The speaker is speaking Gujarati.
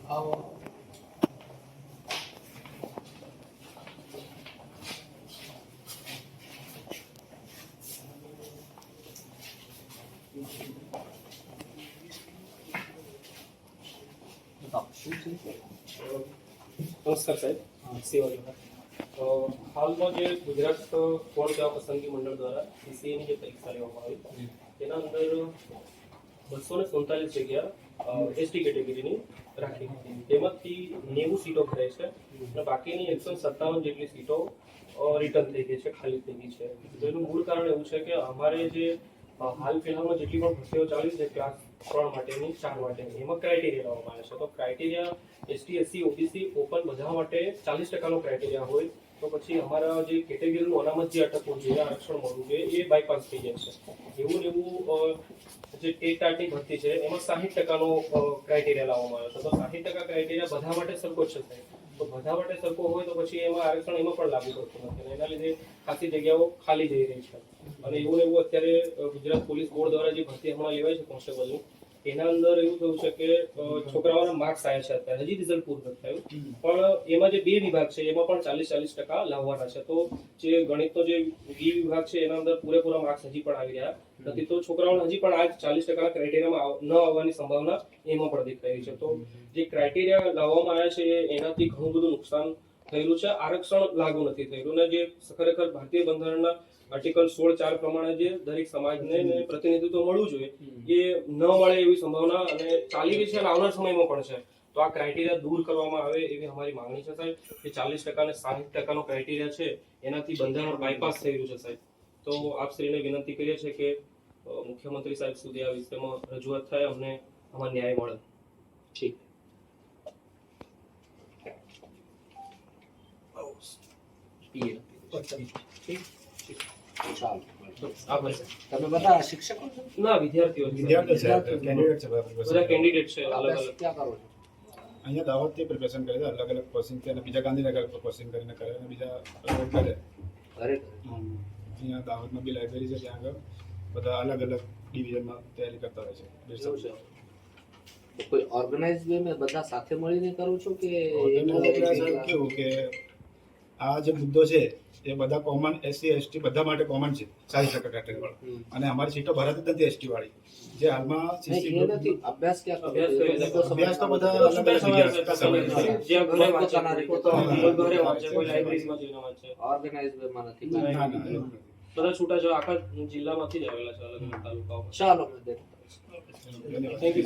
આવો નમસ્કાર સાહેબ, સેવા વિભાગ. હાલમાં જે ગુજરાત કોણ સેવા પસંદગી મંડળ દ્વારા સીસીએની જે પરીક્ષા લેવામાં આવી તેના અંદર 247 જગ્યા એસટી કેટેગરીની રાખી હતી. તેમાંથી 90 સીટો ભરાઈ છે અને બાકીની 157 જેટલી સીટો રિટર્ન થઈ ગઈ છે, ખાલી થઈ ગઈ છે. તો એનું મૂળ કારણ એવું છે કે અમારે જે હાલ ફિલહાલમાં જેટલી પણ ભરતીઓ ચાલી છે ક્લાસ 3 માટેની 4 માટેની, એમાં ક્રાઇટેરિયા લાવવામાં આવે છે. તો criteria ST SC OBC open બધા માટે 40% ક્રાઇટેરિયા હોય તો પછી અમારા જે કેટેગરીનું અનામત જે અટકવું જોઈએ, આરક્ષણ મળવું જોઈએ, એ બાયપાસ થઈ જાય છે. એવું ને એવું જે ટેટાટની ભરતી છે એમાં 60% ક્રાઇટેરિયા લાવવામાં આવે છે. તો 60% ક્રાઇટેરિયા બધા માટે સરખો જ છે. તો બધા માટે સરખો હોય તો પછી એમાં આરક્ષણ એમાં પણ લાગુ પડતું નથી. એના લીધે ખાસી જગ્યાઓ ખાલી જઈ રહી છે. અને એવું ને એવું અત્યારે ગુજરાત પોલીસ બોર્ડ દ્વારા જે ભરતી હમણાં લેવાય છે કોન્સ્ટેબલની, એના અંદર એવું થયું છે કે છોકરાઓના માર્ક્સ આવ્યા છે અત્યારે, હજી રિઝલ્ટ પૂરું નથી થયું, પણ એમાં જે 2 વિભાગ છે એમાં પણ 40% લાવવાના છે. તો જે ગણિતનો જે બી વિભાગ છે એના અંદર પૂરેપૂરા માર્ક્સ હજી પણ આવી રહ્યા નથી. તો છોકરાઓને હજી પણ આ 40% ક્રાઇટેરિયામાં ન આવવાની સંભાવના એમાં પણ દેખાઈ રહી છે. તો જે ક્રાઇટેરિયા લાવવામાં આવ્યા છે એનાથી ઘણું બધું નુકસાન થયેલું છે, આરક્ષણ લાગુ નથી થયેલું. અને જે ખરેખર ભારતીય બંધારણના આર્ટિકલ 16(4) પ્રમાણે જે દરેક સમાજને પ્રતિનિધિત્વ મળવું જોઈએ એ ન મળે એવી સંભાવના અને ચાલી રહી છે અને આવનાર સમયમાં પણ છે. તો આ ક્રાઇટેરિયા દૂર કરવામાં આવે એવી અમારી માંગણી છે સાહેબ. કે 40% અને 60% ક્રાઇટેરિયા છે એનાથી બંધારણ બાયપાસ થઈ રહ્યું છે સાહેબ. તો આપશ્રીને વિનંતી કરીએ છીએ કે મુખ્યમંત્રી સાહેબ સુધી આ વિષયમાં રજૂઆત થાય, અમને આમાં ન્યાય મળે. ઠીક. તમે બધા શિક્ષકો છો? ના, વિદ્યાર્થીઓ છે. બધા કેન્ડિડેટ છે. અલગ અલગ ક્યાં કરો છો? અહીંયા દાહોદથી પ્રિપેરેશન કરે છે, અલગ અલગ કોચિંગ છે અને બીજા ગાંધીનગર કોચિંગ કરીને કરે અને બીજા અલગ કરે. અહીંયા દાહોદમાં બી લાઇબ્રેરી છે, ત્યાં આગળ બધા અલગ અલગ ડિવિઝનમાં તૈયારી કરતા હોય છે. કોઈ ઓર્ગેનાઇઝ વે મેં બધા સાથે મળીને કરું છું કે કેવું કે આ જે મુદ્દો છે એ બધા કોમન એસસી એસટી બધા માટે કોમન છે, 40% કેટેગરી વાળા. અને અમારી સીટો ભરાતી જ નથી એસટી વાળી. જે હાલમાં અભ્યાસ ક્યાં કરો? અભ્યાસ તો બધા અલગ અલગ જગ્યાએ જ્યાં ઘરે વાંચે, કોઈ ઘરે વાંચે, કોઈ લાઇબ્રેરીમાં જઈને વાંચે. ઓર્ગેનાઇઝ વે માં નથી. ના, ના. બધા છૂટા છવાયા આખા જિલ્લામાંથી જ આવેલા છે, અલગ અલગ તાલુકાઓ. ચાલો, થેન્ક યુ.